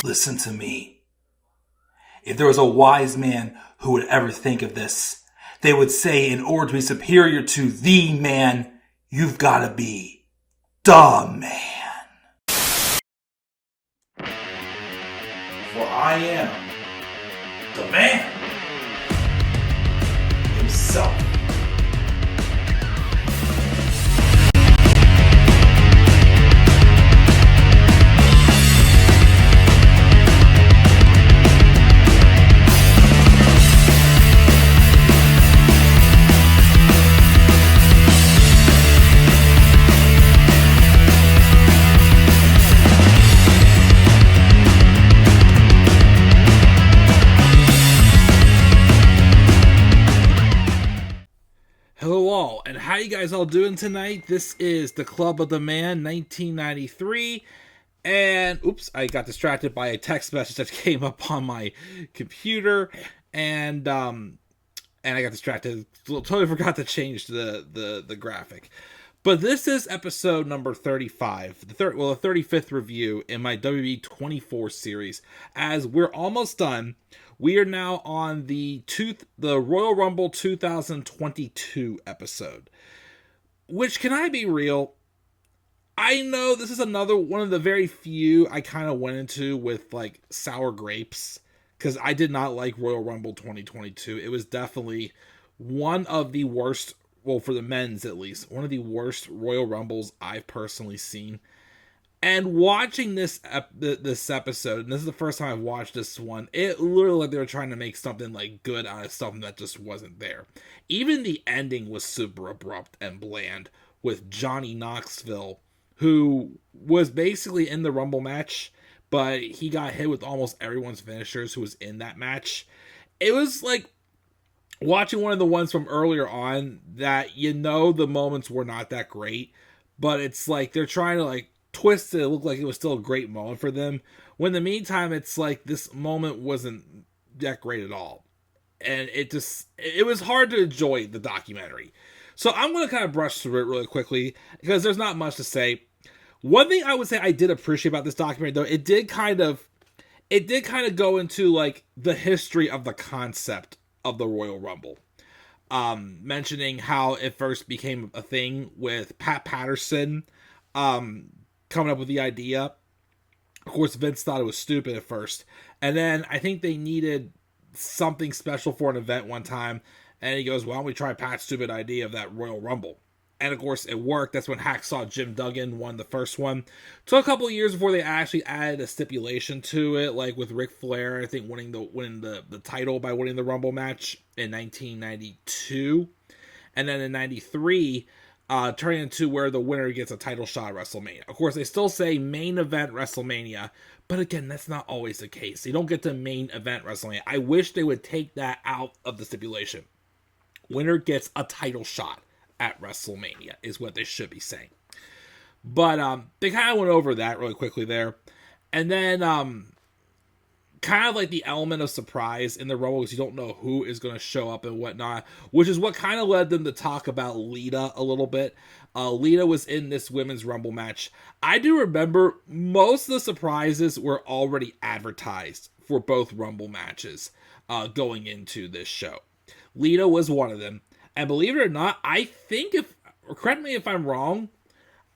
Listen to me. If there was a wise man who would ever think of this, they would say in order to be superior to the man, you've got to be the man. For I am the man himself. Hello all, and how you guys all doing tonight? This is the Club of the Man 1993, and oops, I got distracted by a text message that came up on my computer, and I got distracted. Totally forgot to change the graphic. But this is episode number 35, the 35th review in my WWE 24 series. As we're almost done, we are now on the Royal Rumble 2022 episode. Which, can I be real? I know this is another one of the very few I kind of went into with like sour grapes, because I did not like Royal Rumble 2022. It was definitely one of the worst. Well, for the men's at least, one of the worst Royal Rumbles I've personally seen. And watching this episode, and this is the first time I've watched this one, it literally like they were trying to make something like good out of something that just wasn't there. Even the ending was super abrupt and bland with Johnny Knoxville, who was basically in the Rumble match, but he got hit with almost everyone's finishers who was in that match. It was like watching one of the ones from earlier on that, you know, the moments were not that great, but it's like they're trying to like twist it look like it was still a great moment for them, when in the meantime it's like this moment wasn't that great at all, and it was hard to enjoy the documentary. So I'm going to kind of brush through it really quickly because there's not much to say. One thing I would say I did appreciate about this documentary, though, it did kind of go into like the history of the concept of the Royal Rumble, mentioning how it first became a thing with Patterson coming up with the idea. Of course, Vince thought it was stupid at first, and then I think they needed something special for an event one time, and he goes, why don't we try Pat's stupid idea of that Royal Rumble? And of course it worked. That's when Hacksaw Jim Duggan won the first one. Took a couple of years before they actually added a stipulation to it, like with Ric Flair, I think winning the title by winning the Rumble match in 1992. And then in 93, turning into where the winner gets a title shot at WrestleMania. Of course, they still say main event WrestleMania, but again, that's not always the case. They don't get to main event WrestleMania. I wish they would take that out of the stipulation. Winner gets a title shot at WrestleMania is what they should be saying. But they kind of went over that really quickly there. And then kind of like the element of surprise in the Rumble, because you don't know who is going to show up and whatnot, which is what kind of led them to talk about Lita a little bit. Lita was in this women's Rumble match. I do remember most of the surprises were already advertised for both Rumble matches going into this show. Lita was one of them. And believe it or not, I think correct me if I'm wrong,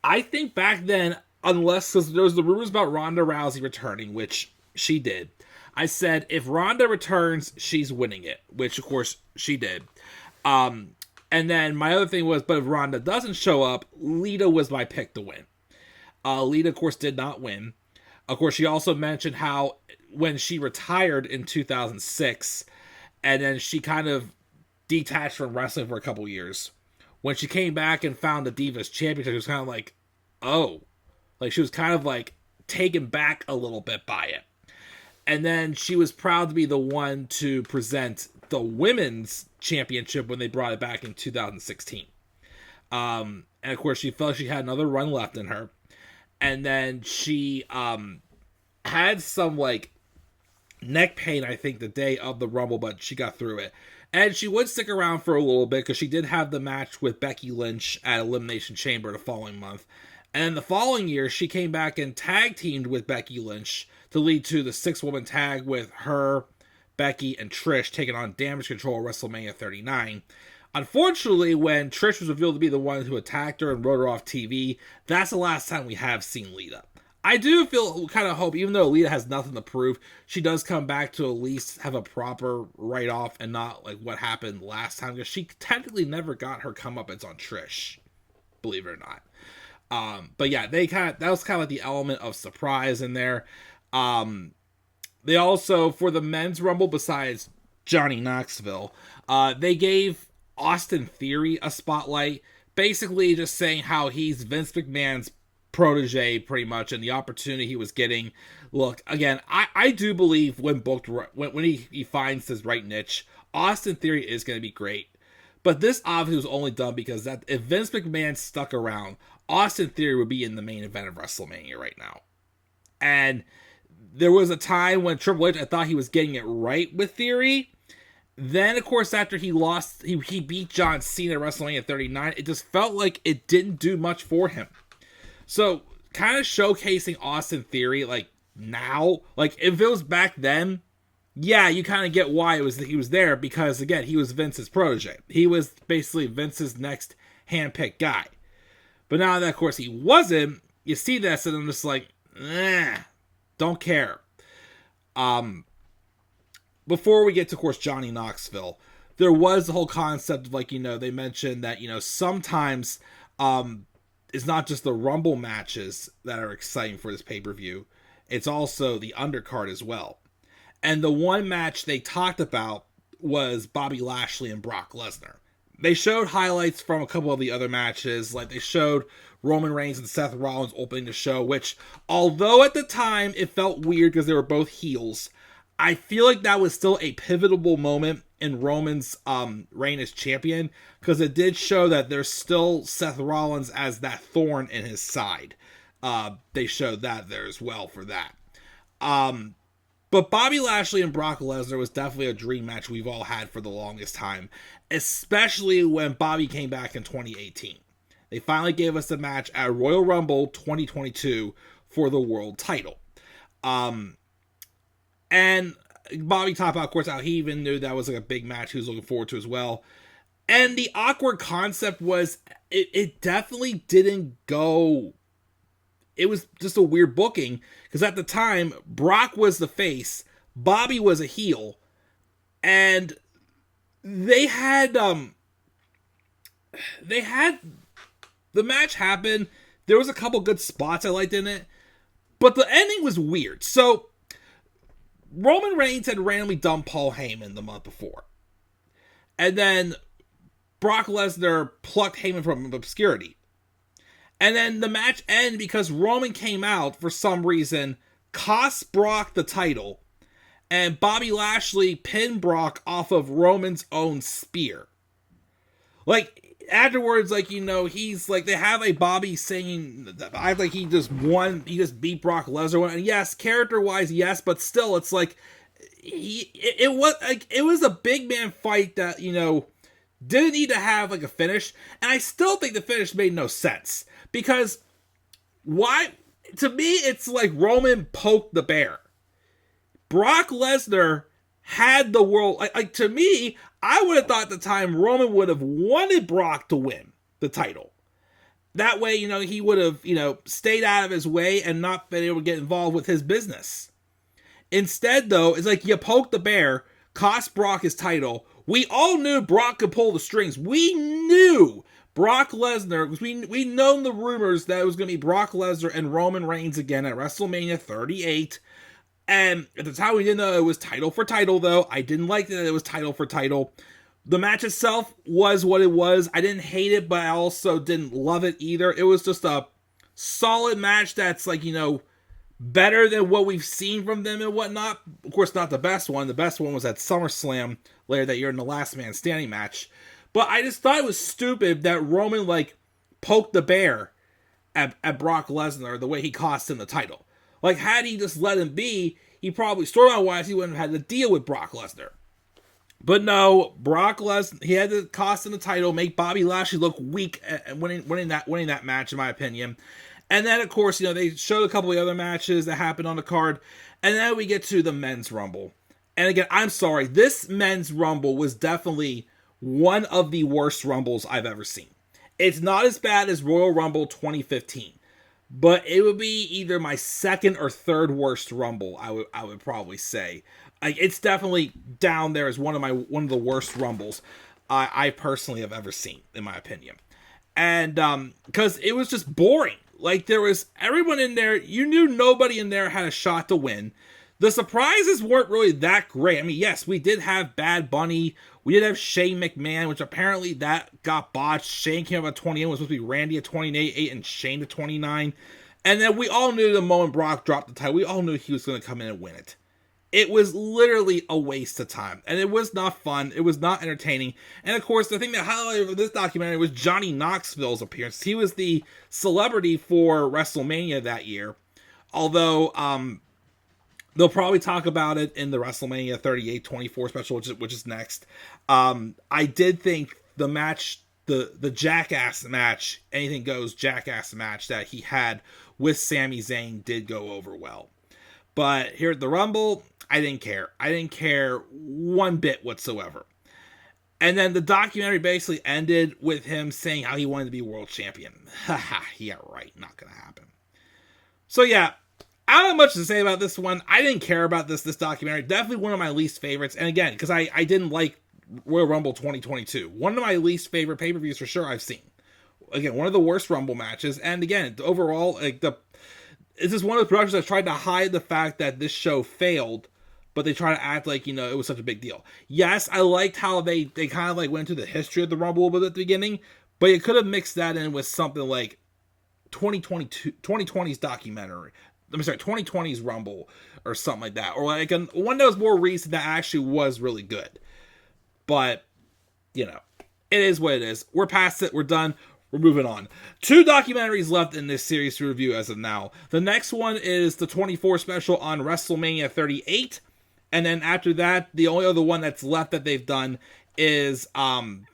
I think back then, because there was the rumors about Ronda Rousey returning, which she did. I said, if Ronda returns, she's winning it, which of course she did. And then my other thing was, but if Ronda doesn't show up, Lita was my pick to win. Lita, of course, did not win. Of course, she also mentioned how when she retired in 2006, and then she kind of detached from wrestling for a couple years. When she came back and found the Divas Championship, it was kind of like, oh. Like, she was kind of like taken back a little bit by it. And then she was proud to be the one to present the Women's Championship when they brought it back in 2016. And of course, she felt she had another run left in her. And then she had some like neck pain, I think, the day of the Rumble, but she got through it. And she would stick around for a little bit because she did have the match with Becky Lynch at Elimination Chamber the following month. And then the following year, she came back and tag teamed with Becky Lynch to lead to the 6-woman tag with her, Becky, and Trish taking on Damage Control at WrestleMania 39. Unfortunately, when Trish was revealed to be the one who attacked her and wrote her off TV, that's the last time we have seen Lita. I do feel kind of hope, even though Lita has nothing to prove, she does come back to at least have a proper write-off and not like what happened last time, because she technically never got her comeuppance on Trish, believe it or not. But yeah, that was kind of like the element of surprise in there. They also, for the men's Rumble, besides Johnny Knoxville, they gave Austin Theory a spotlight, basically just saying how he's Vince McMahon's protege pretty much, and the opportunity he was getting. Look, again, I do believe when booked, when he finds his right niche, Austin Theory is going to be great. But this obviously was only done because that if Vince McMahon stuck around, Austin Theory would be in the main event of WrestleMania right now. And there was a time when Triple H, I thought he was getting it right with Theory. Then, of course, after he lost, he beat John Cena at WrestleMania 39, it just felt like it didn't do much for him. So, kind of showcasing Austin Theory, like, now, like, if it was back then, yeah, you kind of get why he was there, because, again, he was Vince's protege. He was basically Vince's next handpicked guy. But now that, of course, he wasn't, you see this, and I'm just like, don't care. Before we get to, of course, Johnny Knoxville, there was the whole concept of, like, they mentioned that, sometimes, it's not just the Rumble matches that are exciting for this pay-per-view. It's also the undercard as well. And the one match they talked about was Bobby Lashley and Brock Lesnar. They showed highlights from a couple of the other matches. Like, they showed Roman Reigns and Seth Rollins opening the show, which, although at the time it felt weird because they were both heels, I feel like that was still a pivotal moment in Roman's reign as champion, because it did show that there's still Seth Rollins as that thorn in his side. They showed that there as well for that. But Bobby Lashley and Brock Lesnar was definitely a dream match we've all had for the longest time, especially when Bobby came back in 2018. They finally gave us a match at Royal Rumble 2022 for the world title. And Bobby talked about, of course, how he even knew that was like a big match he was looking forward to as well. And the awkward concept was, it definitely didn't go. It was just a weird booking, because at the time, Brock was the face, Bobby was a heel, and they had the match happen. There was a couple good spots I liked in it, but the ending was weird. So, Roman Reigns had randomly dumped Paul Heyman the month before. And then Brock Lesnar plucked Heyman from obscurity. And then the match ended because Roman came out for some reason, cost Brock the title, and Bobby Lashley pinned Brock off of Roman's own spear. Like, afterwards, like, he's like, they have a Bobby saying, I think he just won, he just beat Brock Lesnar. And yes, character-wise, yes, but still, it's like, it was a big man fight that, didn't need to have like a finish. And I still think the finish made no sense. Because why? To me, it's like Roman poked the bear. Brock Lesnar had the world. Like to me, I would have thought at the time Roman would have wanted Brock to win the title. That way, he would have, stayed out of his way and not been able to get involved with his business. Instead, though, it's like you poked the bear, cost Brock his title. We all knew Brock could pull the strings. We knew Brock Lesnar, because we known the rumors that it was going to be Brock Lesnar and Roman Reigns again at WrestleMania 38. And at the time, we didn't know it was title for title, though. I didn't like that it was title for title. The match itself was what it was. I didn't hate it, but I also didn't love it either. It was just a solid match that's like, better than what we've seen from them and whatnot. Of course, not the best one. The best one was at SummerSlam later that year in the Last Man Standing match. But I just thought it was stupid that Roman, poked the bear at Brock Lesnar the way he cost him the title. Like, had he just let him be, he probably, storyline-wise, he wouldn't have had to deal with Brock Lesnar. But no, Brock Lesnar, he had to cost him the title, make Bobby Lashley look weak at winning that match, in my opinion. And then, of course, they showed a couple of other matches that happened on the card. And then we get to the Men's Rumble. And again, I'm sorry, this Men's Rumble was definitely one of the worst Rumbles I've ever seen. It's not as bad as Royal Rumble 2015, but it would be either my second or third worst Rumble, I would probably say. Like, it's definitely down there as one of the worst Rumbles I personally have ever seen, in my opinion. And because it was just boring. Like, there was everyone in there, you knew nobody in there had a shot to win. The surprises weren't really that great. I mean, yes, we did have Bad Bunny. We did have Shane McMahon, which apparently that got botched. Shane came up at 28, was supposed to be Randy at 28, and Shane at 29. And then we all knew the moment Brock dropped the title, we all knew he was going to come in and win it. It was literally a waste of time. And it was not fun. It was not entertaining. And of course, the thing that highlighted this documentary was Johnny Knoxville's appearance. He was the celebrity for WrestleMania that year. Although, they'll probably talk about it in the WrestleMania 38 24 special, which is next. I did think the match, the Jackass match, anything goes Jackass match that he had with Sami Zayn did go over well. But here at the Rumble, I didn't care. I didn't care one bit whatsoever. And then the documentary basically ended with him saying how he wanted to be world champion. Haha, yeah, right. Not going to happen. So yeah, I don't have much to say about this one. I didn't care about this documentary. Definitely one of my least favorites. And again, because I didn't like Royal Rumble 2022. One of my least favorite pay-per-views for sure I've seen. Again, one of the worst Rumble matches. And again, overall, it's just one of the productions that tried to hide the fact that this show failed, but they try to act like, it was such a big deal. Yes, I liked how they kind of like went into the history of the Rumble a bit at the beginning, but you could have mixed that in with something like 2020's documentary. 2020's Rumble or something like that. Or like one that was more recent that actually was really good. But, it is what it is. We're past it. We're done. We're moving on. 2 documentaries left in this series to review as of now. The next one is the 24 special on WrestleMania 38. And then after that, the only other one that's left that they've done is the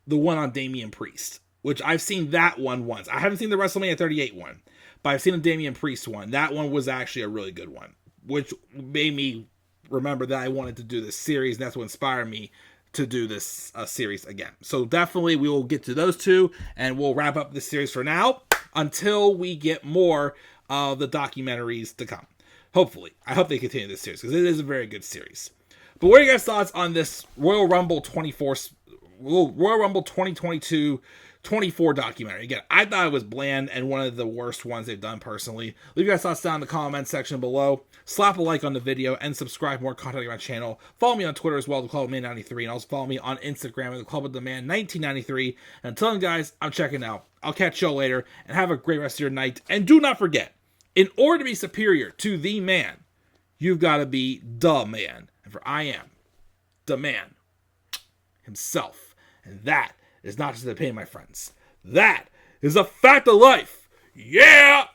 one on Damian Priest, which I've seen that one once. I haven't seen the WrestleMania 38 one, but I've seen the Damian Priest one. That one was actually a really good one, which made me remember that I wanted to do this series, and that's what inspired me to do this series again. So definitely we will get to those 2, and we'll wrap up this series for now until we get more of the documentaries to come. Hopefully. I hope they continue this series because it is a very good series. But what are your guys' thoughts on this Royal Rumble 2022 24 documentary? Again, I thought it was bland and one of the worst ones they've done personally. Leave your guys' thoughts down in the comment section below. Slap a like on the video and subscribe for more content on my channel. Follow me on Twitter as well, the Club of Man 93, and also follow me on Instagram at the Club of the Man 1993. And until then, guys, I'm checking out. I'll catch y'all later and have a great rest of your night. And do not forget, in order to be superior to the man, you've got to be the man. And for I am the man himself. And that is not just an opinion, my friends. That is a fact of life. Yeah!